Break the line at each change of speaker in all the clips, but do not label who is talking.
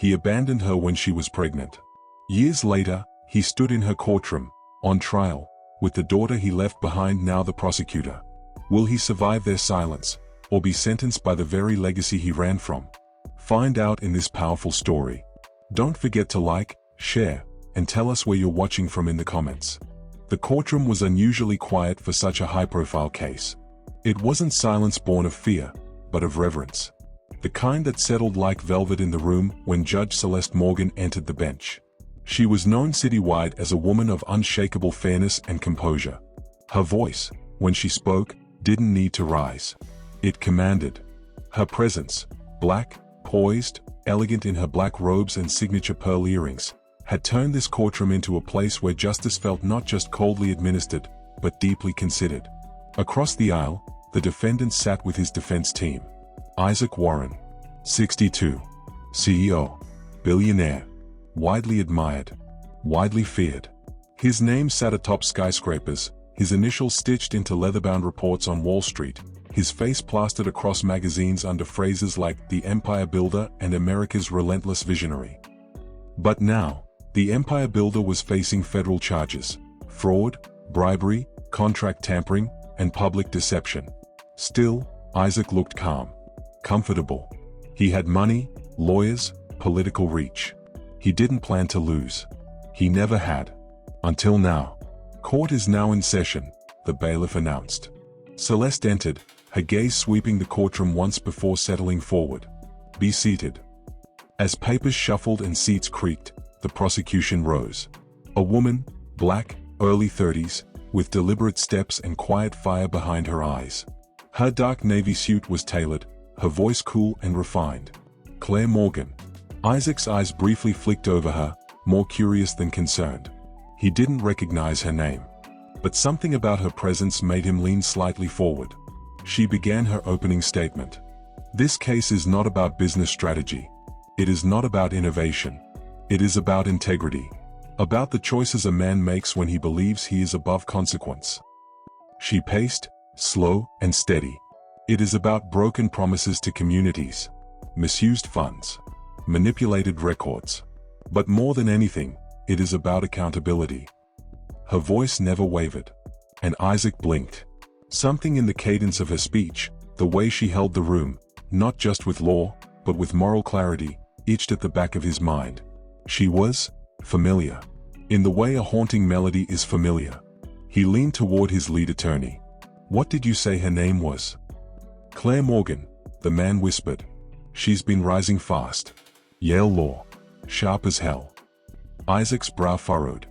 He abandoned her when she was pregnant. Years later, he stood in her courtroom, on trial, with the daughter he left behind, now the prosecutor. Will he survive their silence, or be sentenced by the very legacy he ran from? Find out in this powerful story. Don't forget to like, share, and tell us where you're watching from in the comments. The courtroom was unusually quiet for such a high-profile case. It wasn't silence born of fear, but of reverence. The kind that settled like velvet in the room when Judge Celeste Morgan entered the bench. She was known citywide as a woman of unshakable fairness and composure. Her voice, when she spoke, didn't need to rise. It commanded. Her presence, black, poised, elegant in her black robes and signature pearl earrings, had turned this courtroom into a place where justice felt not just coldly administered, but deeply considered. Across the aisle, the defendant sat with his defense team. Isaac Warren, 62, CEO, billionaire, widely admired, widely feared. His name sat atop skyscrapers, his initials stitched into leather-bound reports on Wall Street, his face plastered across magazines under phrases like the Empire Builder and America's Relentless Visionary. But now, the Empire Builder was facing federal charges: fraud, bribery, contract tampering, and public deception. Still, Isaac looked calm, comfortable. He had money, lawyers, political reach. He didn't plan to lose. He never had. Until now. Court is now in session, the bailiff announced. Celeste entered, her gaze sweeping the courtroom once before settling forward. Be seated. As papers shuffled and seats creaked, the prosecution rose. A woman, black, early 30s, with deliberate steps and quiet fire behind her eyes. Her dark navy suit was tailored, her voice cool and refined. Claire Morgan. Isaac's eyes briefly flicked over her, more curious than concerned. He didn't recognize her name. But something about her presence made him lean slightly forward. She began her opening statement. This case is not about business strategy. It is not about innovation. It is about integrity. About the choices a man makes when he believes he is above consequence. She paced, slow and steady. It is about broken promises to communities, misused funds, manipulated records. But more than anything, it is about accountability. Her voice never wavered. And Isaac blinked. Something in the cadence of her speech, the way she held the room, not just with law, but with moral clarity, itched at the back of his mind. She was familiar. In the way a haunting melody is familiar. He leaned toward his lead attorney. What did you say her name was? Claire Morgan, the man whispered. She's been rising fast. Yale law. Sharp as hell. Isaac's brow furrowed.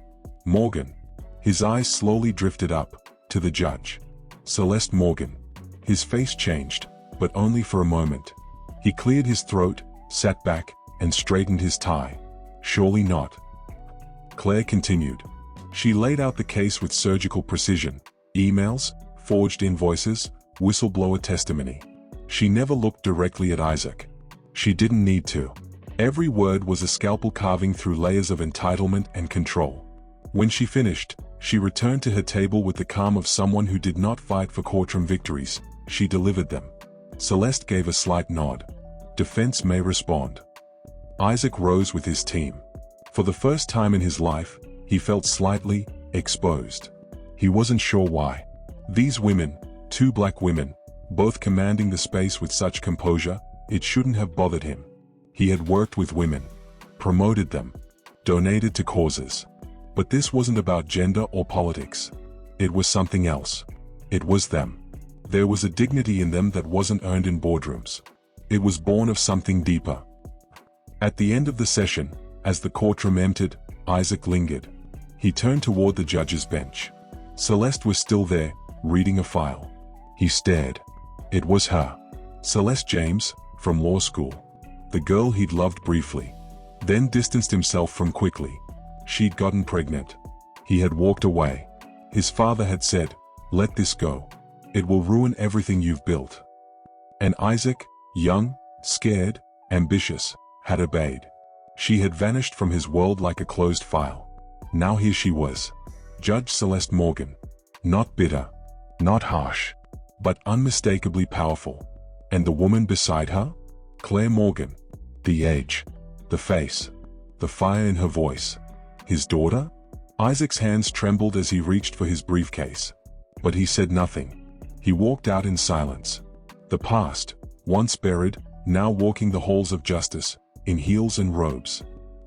Morgan. His eyes slowly drifted up, to the judge. Celeste Morgan. His face changed, but only for a moment. He cleared his throat, sat back, and straightened his tie. Surely not. Claire continued. She laid out the case with surgical precision. Emails, forged invoices, whistleblower testimony. She never looked directly at Isaac. She didn't need to. Every word was a scalpel carving through layers of entitlement and control. When she finished, she returned to her table with the calm of someone who did not fight for courtroom victories. She delivered them. Celeste gave a slight nod. Defense may respond. Isaac rose with his team. For the first time in his life, he felt slightly exposed. He wasn't sure why. These women, two black women, both commanding the space with such composure, it shouldn't have bothered him. He had worked with women, promoted them, donated to causes. But this wasn't about gender or politics. It was something else. It was them. There was a dignity in them that wasn't earned in boardrooms. It was born of something deeper. At the end of the session, as the courtroom emptied, Isaac lingered. He turned toward the judge's bench. Celeste was still there, reading a file. He stared. It was her. Celeste James, from law school. The girl he'd loved briefly. Then distanced himself from quickly. She'd gotten pregnant. He had walked away. His father had said, "Let this go. It will ruin everything you've built." And Isaac, young, scared, ambitious, had obeyed. She had vanished from his world like a closed file. Now here she was. Judge Celeste Morgan. Not bitter. Not harsh. But unmistakably powerful. And the woman beside her? Claire Morgan. The age. The face. The fire in her voice. His daughter? Isaac's hands trembled as he reached for his briefcase. But he said nothing. He walked out in silence. The past, once buried, now walking the halls of justice, in heels and robes.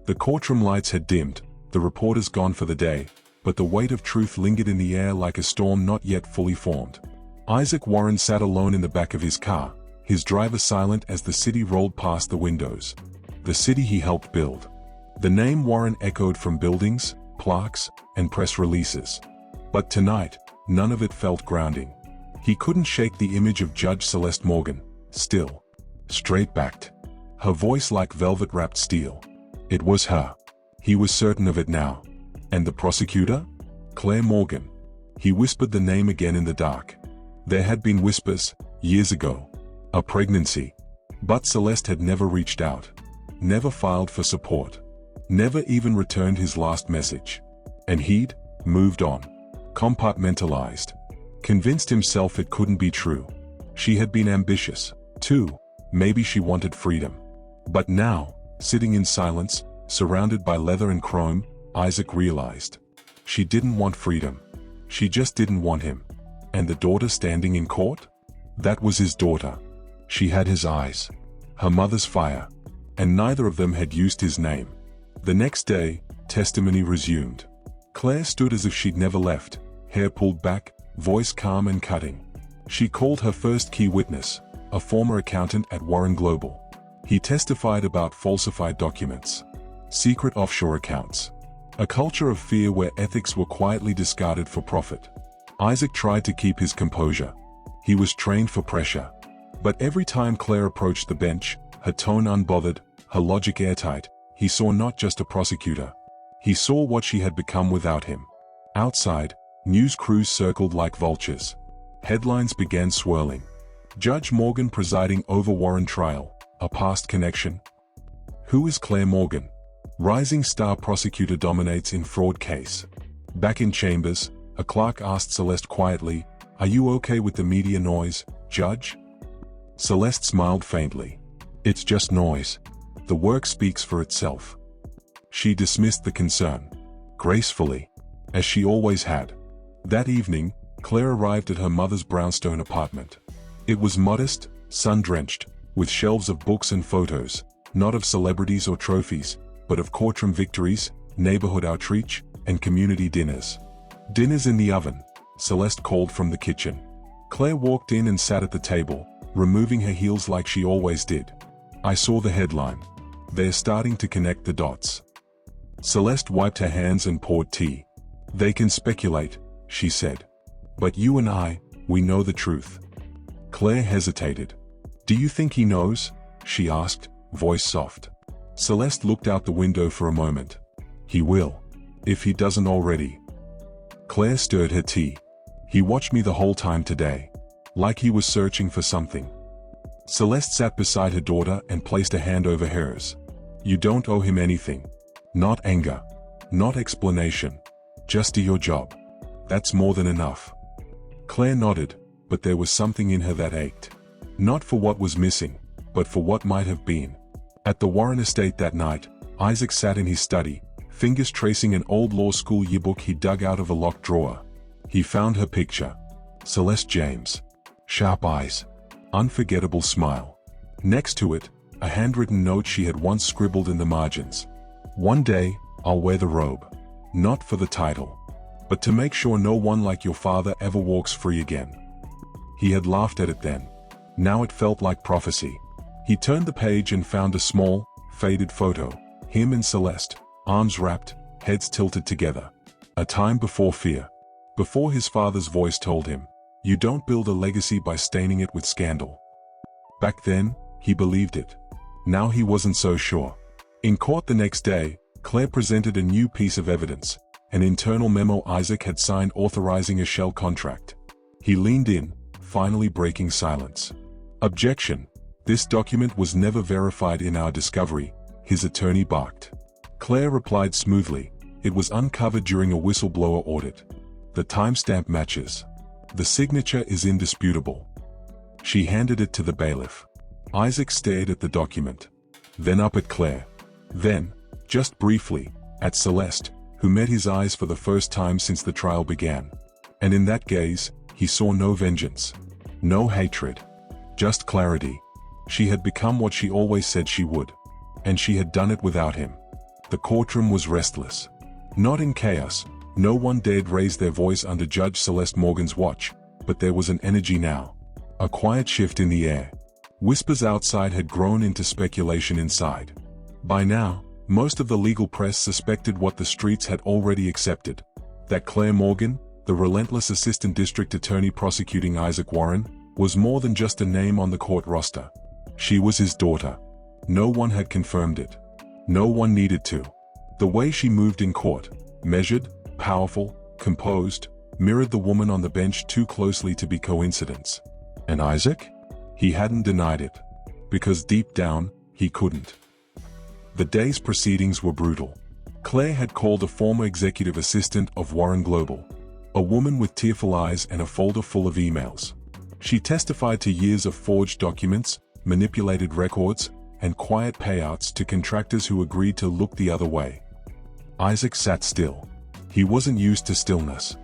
The courtroom lights had dimmed, the reporters gone for the day, but the weight of truth lingered in the air like a storm not yet fully formed. Isaac Warren sat alone in the back of his car, his driver silent as the city rolled past the windows. The city he helped build. The name Warren echoed from buildings, plaques, and press releases. But tonight, none of it felt grounding. He couldn't shake the image of Judge Celeste Morgan, still, straight-backed. Her voice like velvet-wrapped steel. It was her. He was certain of it now. And the prosecutor? Claire Morgan. He whispered the name again in the dark. There had been whispers, years ago. A pregnancy. But Celeste had never reached out. Never filed for support. Never even returned his last message. And he'd moved on. Compartmentalized. Convinced himself it couldn't be true. She had been ambitious, too. Maybe she wanted freedom. But now, sitting in silence, surrounded by leather and chrome, Isaac realized. She didn't want freedom. She just didn't want him. And the daughter standing in court? That was his daughter. She had his eyes. Her mother's fire. And neither of them had used his name. The next day, testimony resumed. Claire stood as if she'd never left, hair pulled back, voice calm and cutting. She called her first key witness, a former accountant at Warren Global. He testified about falsified documents. Secret offshore accounts. A culture of fear where ethics were quietly discarded for profit. Isaac tried to keep his composure. He was trained for pressure. But every time Claire approached the bench, her tone unbothered, her logic airtight, he saw not just a prosecutor. He saw what she had become without him. Outside, news crews circled like vultures. Headlines began swirling. Judge Morgan presiding over Warren trial, a past connection. Who is Claire Morgan? Rising star prosecutor dominates in fraud case. Back in chambers, a clerk asked Celeste quietly, "Are you okay with the media noise, Judge?" Celeste smiled faintly. "It's just noise. The work speaks for itself." She dismissed the concern. Gracefully. As she always had. That evening, Claire arrived at her mother's brownstone apartment. It was modest, sun-drenched, with shelves of books and photos, not of celebrities or trophies, but of courtroom victories, neighborhood outreach, and community dinners. "Dinner's in the oven," Celeste called from the kitchen. Claire walked in and sat at the table, removing her heels like she always did. "I saw the headline. They're starting to connect the dots." Celeste wiped her hands and poured tea. "They can speculate," she said. "But you and I, we know the truth." Claire hesitated. "Do you think he knows?" she asked, voice soft. Celeste looked out the window for a moment. "He will. If he doesn't already." Claire stirred her tea. "He watched me the whole time today. Like he was searching for something." Celeste sat beside her daughter and placed a hand over hers. "You don't owe him anything. Not anger. Not explanation. Just do your job. That's more than enough." Claire nodded, but there was something in her that ached. Not for what was missing, but for what might have been. At the Warren estate that night, Isaac sat in his study, fingers tracing an old law school yearbook he dug out of a locked drawer. He found her picture. Celeste James. Sharp eyes. Unforgettable smile. Next to it, a handwritten note she had once scribbled in the margins. "One day, I'll wear the robe. Not for the title. But to make sure no one like your father ever walks free again." He had laughed at it then. Now it felt like prophecy. He turned the page and found a small, faded photo. Him and Celeste, arms wrapped, heads tilted together. A time before fear. Before his father's voice told him, "You don't build a legacy by staining it with scandal." Back then, he believed it. Now he wasn't so sure. In court the next day, Claire presented a new piece of evidence, an internal memo Isaac had signed authorizing a shell contract. He leaned in, finally breaking silence. "Objection. This document was never verified in our discovery," his attorney barked. Claire replied smoothly, "It was uncovered during a whistleblower audit. The timestamp matches. The signature is indisputable." She handed it to the bailiff. Isaac stared at the document. Then up at Claire. Then, just briefly, at Celeste, who met his eyes for the first time since the trial began. And in that gaze, he saw no vengeance. No hatred. Just clarity. She had become what she always said she would. And she had done it without him. The courtroom was restless. Not in chaos. No one dared raise their voice under Judge Celeste Morgan's watch, but there was an energy now. A quiet shift in the air. Whispers outside had grown into speculation inside. By now, most of the legal press suspected what the streets had already accepted. That Claire Morgan, the relentless assistant district attorney prosecuting Isaac Warren, was more than just a name on the court roster. She was his daughter. No one had confirmed it. No one needed to. The way she moved in court, measured, powerful, composed, mirrored the woman on the bench too closely to be coincidence. And Isaac? He hadn't denied it. Because deep down, he couldn't. The day's proceedings were brutal. Claire had called a former executive assistant of Warren Global, a woman with tearful eyes and a folder full of emails. She testified to years of forged documents, manipulated records, and quiet payouts to contractors who agreed to look the other way. Isaac sat still. He wasn't used to stillness.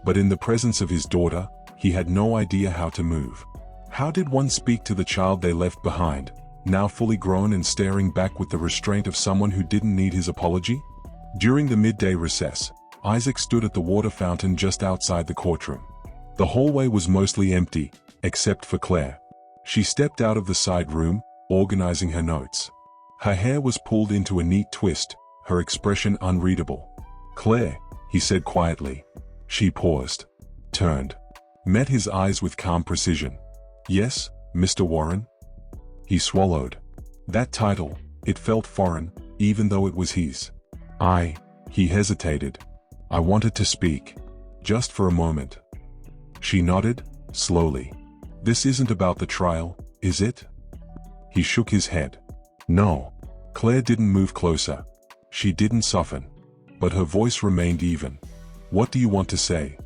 But in the presence of his daughter, he had no idea how to move. How did one speak to the child they left behind, now fully grown and staring back with the restraint of someone who didn't need his apology? During the midday recess, Isaac stood at the water fountain just outside the courtroom. The hallway was mostly empty, except for Claire. She stepped out of the side room, organizing her notes. Her hair was pulled into a neat twist, her expression unreadable. "Claire," he said quietly. She paused, turned, met his eyes with calm precision. "Yes, Mr. Warren?" He swallowed. That title, it felt foreign, even though it was his. He hesitated. "I wanted to speak. Just for a moment." She nodded, slowly. "This isn't about the trial, is it?" He shook his head. "No." Claire didn't move closer. She didn't soften. But her voice remained even. "What do you want to say?"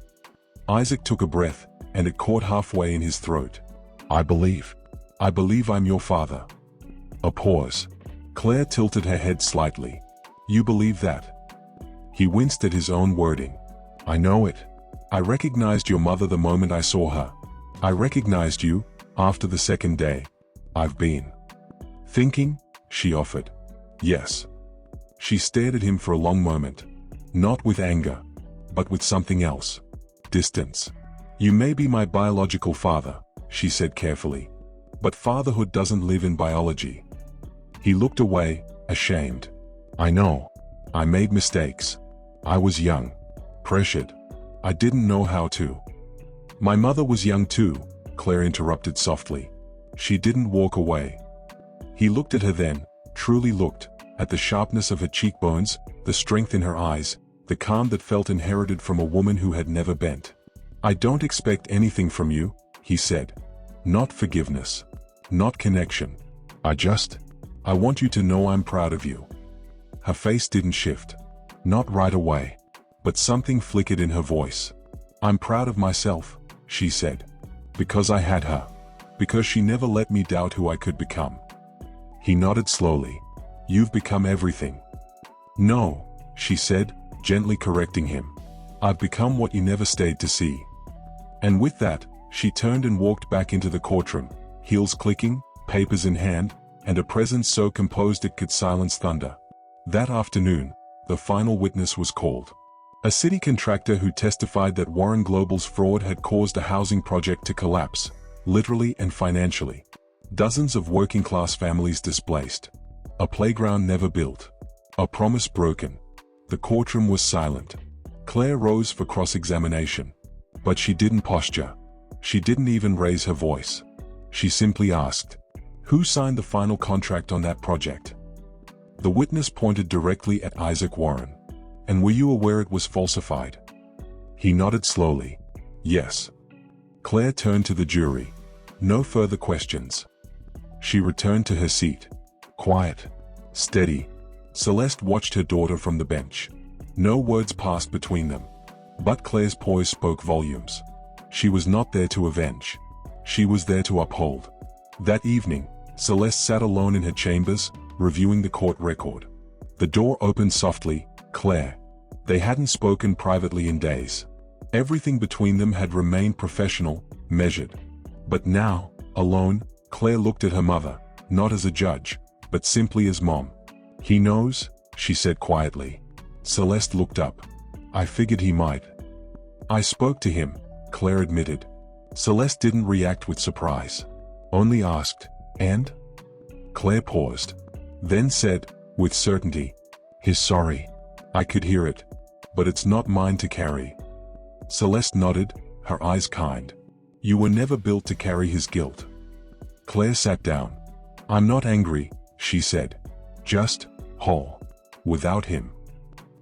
Isaac took a breath, and it caught halfway in his throat. I believe I'm your father." A pause. Claire tilted her head slightly. "You believe that?" He winced at his own wording. "I know it. I recognized your mother the moment I saw her. I recognized you, after the second day. I've been thinking," she offered. "Yes." She stared at him for a long moment. Not with anger, but with something else. Distance. "You may be my biological father," she said carefully. "But fatherhood doesn't live in biology." He looked away, ashamed. "I know. I made mistakes. I was young. Pressured. I didn't know how to." "My mother was young too," Claire interrupted softly. She didn't walk away. He looked at her then, truly looked, at the sharpness of her cheekbones, the strength in her eyes, the calm that felt inherited from a woman who had never bent. "I don't expect anything from you," he said. "Not forgiveness. Not connection. I want you to know I'm proud of you." Her face didn't shift. Not right away. But something flickered in her voice. "I'm proud of myself," she said. "Because I had her. Because she never let me doubt who I could become." He nodded slowly. "You've become everything." "No," she said, gently correcting him. "I've become what you never stayed to see." And with that, she turned and walked back into the courtroom, heels clicking, papers in hand, and a presence so composed it could silence thunder. That afternoon, the final witness was called. A city contractor who testified that Warren Global's fraud had caused a housing project to collapse, literally and financially. Dozens of working-class families displaced. A playground never built. A promise broken. The courtroom was silent. Claire rose for cross-examination. But she didn't posture. She didn't even raise her voice. She simply asked, "Who signed the final contract on that project?" The witness pointed directly at Isaac Warren. "And were you aware it was falsified?" He nodded slowly. "Yes." Claire turned to the jury. No further questions. She returned to her seat. Quiet. Steady. Celeste watched her daughter from the bench. No words passed between them. But Claire's poise spoke volumes. She was not there to avenge. She was there to uphold. That evening, Celeste sat alone in her chambers, reviewing the court record. The door opened softly. Claire. They hadn't spoken privately in days. Everything between them had remained professional, measured. But now, alone, Claire looked at her mother, not as a judge, but simply as mom. "He knows," she said quietly. Celeste looked up. "I figured he might." "I spoke to him," Claire admitted. Celeste didn't react with surprise. Only asked, "And?" Claire paused. Then said, with certainty, "He's sorry. I could hear it. But it's not mine to carry." Celeste nodded, her eyes kind. "You were never built to carry his guilt." Claire sat down. "I'm not angry," she said. "Just whole. Without him."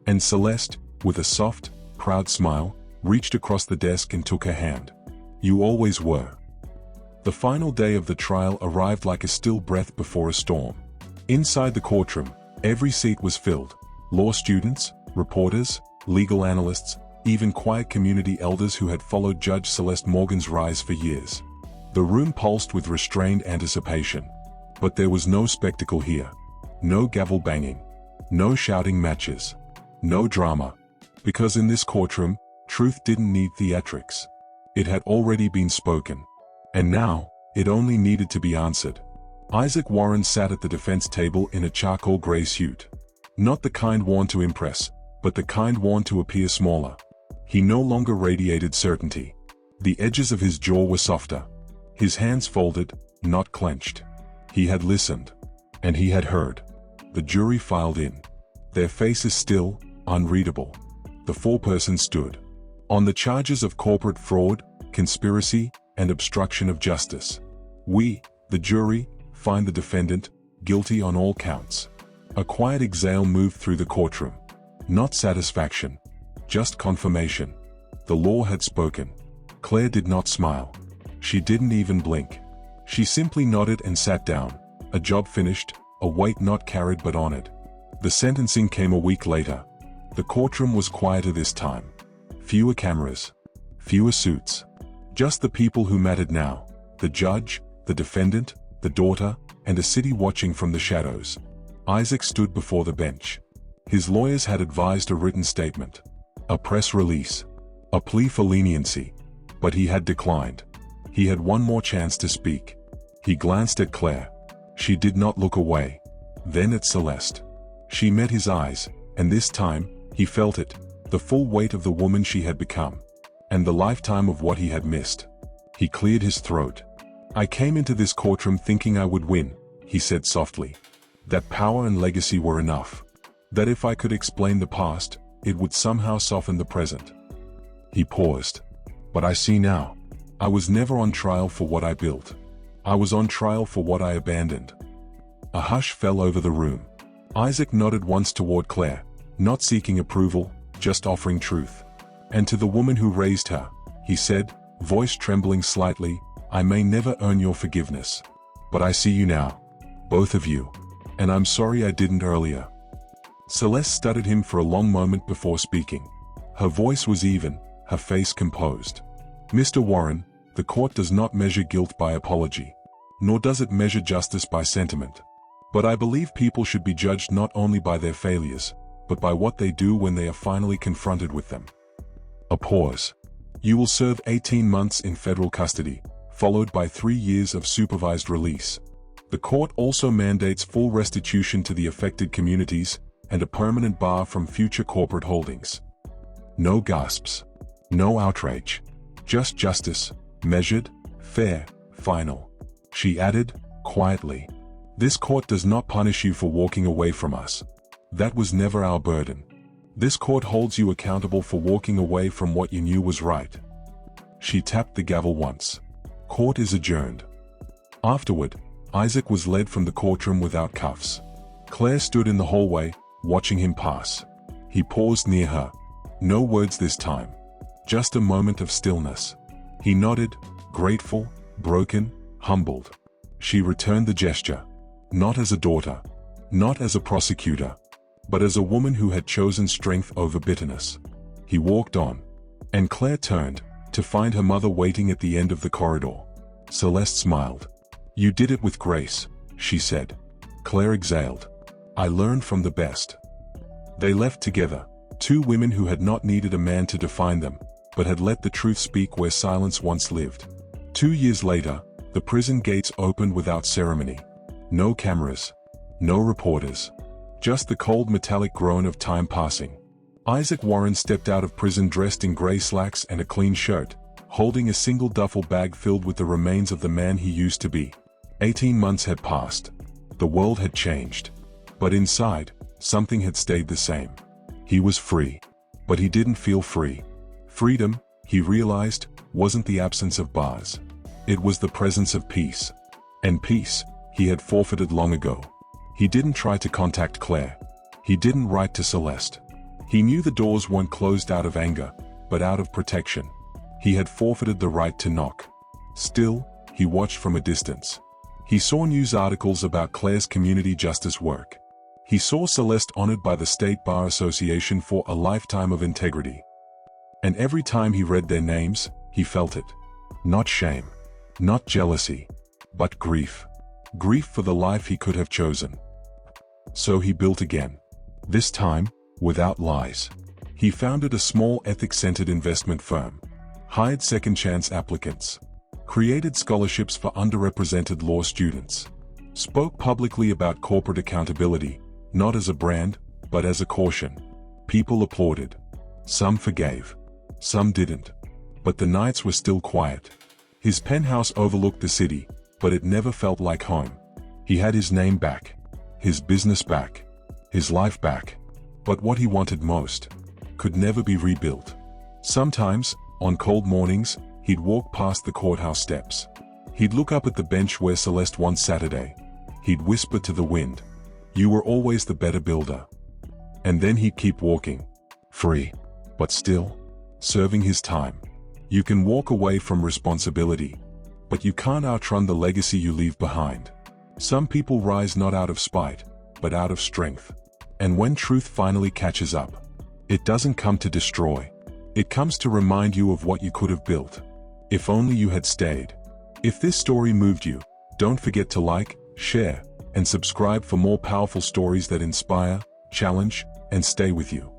And Celeste, with a soft, proud smile, reached across the desk and took her hand. "You always were." The final day of the trial arrived like a still breath before a storm. Inside the courtroom, every seat was filled. Law students, reporters, legal analysts, even quiet community elders who had followed Judge Celeste Morgan's rise for years. The room pulsed with restrained anticipation. But there was no spectacle here. No gavel banging. No shouting matches. No drama. Because in this courtroom, truth didn't need theatrics. It had already been spoken. And now, it only needed to be answered. Isaac Warren sat at the defense table in a charcoal gray suit. Not the kind worn to impress, but the kind worn to appear smaller. He no longer radiated certainty. The edges of his jaw were softer. His hands folded, not clenched. He had listened. And he had heard. The jury filed in. Their faces still, unreadable. The foreperson stood. On the charges of corporate fraud, conspiracy, and obstruction of justice. We, the jury, find the defendant guilty on all counts. A quiet exhale moved through the courtroom. Not satisfaction. Just confirmation. The law had spoken. Claire did not smile. She didn't even blink. She simply nodded and sat down. A job finished, a weight not carried but honored. The sentencing came a week later. The courtroom was quieter this time. Fewer cameras. Fewer suits. Just the people who mattered now. The judge, the defendant, the daughter, and a city watching from the shadows. Isaac stood before the bench. His lawyers had advised a written statement. A press release. A plea for leniency. But he had declined. He had one more chance to speak. He glanced at Claire. She did not look away. Then at Celeste. She met his eyes, and this time, he felt it, the full weight of the woman she had become. And the lifetime of what he had missed. He cleared his throat. "I came into this courtroom thinking I would win," he said softly. "That power and legacy were enough. That if I could explain the past, it would somehow soften the present." He paused. "But I see now. I was never on trial for what I built. I was on trial for what I abandoned." A hush fell over the room. Isaac nodded once toward Claire, not seeking approval, just offering truth. And to the woman who raised her, he said, voice trembling slightly, "I may never earn your forgiveness. But I see you now. Both of you. And I'm sorry I didn't earlier." Celeste studied him for a long moment before speaking. Her voice was even, her face composed. "Mr. Warren, the court does not measure guilt by apology. Nor does it measure justice by sentiment. But I believe people should be judged not only by their failures, but by what they do when they are finally confronted with them." A pause. "You will serve 18 months in federal custody, followed by 3 years of supervised release. The court also mandates full restitution to the affected communities, and a permanent bar from future corporate holdings." No gasps. No outrage. Just justice, measured, fair, final. She added, quietly, "This court does not punish you for walking away from us. That was never our burden. This court holds you accountable for walking away from what you knew was right." She tapped the gavel once. Court is adjourned. Afterward, Isaac was led from the courtroom without cuffs. Claire stood in the hallway, watching him pass. He paused near her. No words this time. Just a moment of stillness. He nodded, grateful, broken, humbled. She returned the gesture. Not as a daughter. Not as a prosecutor. But as a woman who had chosen strength over bitterness. He walked on. And Claire turned, to find her mother waiting at the end of the corridor. Celeste smiled. "You did it with grace," she said. Claire exhaled. "I learned from the best." They left together, two women who had not needed a man to define them, but had let the truth speak where silence once lived. 2 years later, the prison gates opened without ceremony. No cameras. No reporters. Just the cold metallic groan of time passing. Isaac Warren stepped out of prison dressed in gray slacks and a clean shirt, holding a single duffel bag filled with the remains of the man he used to be. 18 months had passed. The world had changed. But inside, something had stayed the same. He was free. But he didn't feel free. Freedom, he realized, wasn't the absence of bars. It was the presence of peace. And peace, he had forfeited long ago. He didn't try to contact Claire. He didn't write to Celeste. He knew the doors weren't closed out of anger, but out of protection. He had forfeited the right to knock. Still, he watched from a distance. He saw news articles about Claire's community justice work. He saw Celeste honored by the State Bar Association for a lifetime of integrity. And every time he read their names, he felt it. Not shame. Not jealousy. But grief. Grief for the life he could have chosen. So he built again. This time, without lies. He founded a small ethics-centered investment firm. Hired second-chance applicants. Created scholarships for underrepresented law students. Spoke publicly about corporate accountability, not as a brand, but as a caution. People applauded. Some forgave. Some didn't. But the nights were still quiet. His penthouse overlooked the city, but it never felt like home. He had his name back. His business back. His life back. But what he wanted most could never be rebuilt. Sometimes, on cold mornings, he'd walk past the courthouse steps. He'd look up at the bench where Celeste once Saturday. He'd whisper to the wind, "You were always the better builder." And then he'd keep walking. Free. But still, serving his time. You can walk away from responsibility, but you can't outrun the legacy you leave behind. Some people rise not out of spite, but out of strength. And when truth finally catches up, it doesn't come to destroy. It comes to remind you of what you could have built. If only you had stayed. If this story moved you, don't forget to like, share, and subscribe for more powerful stories that inspire, challenge, and stay with you.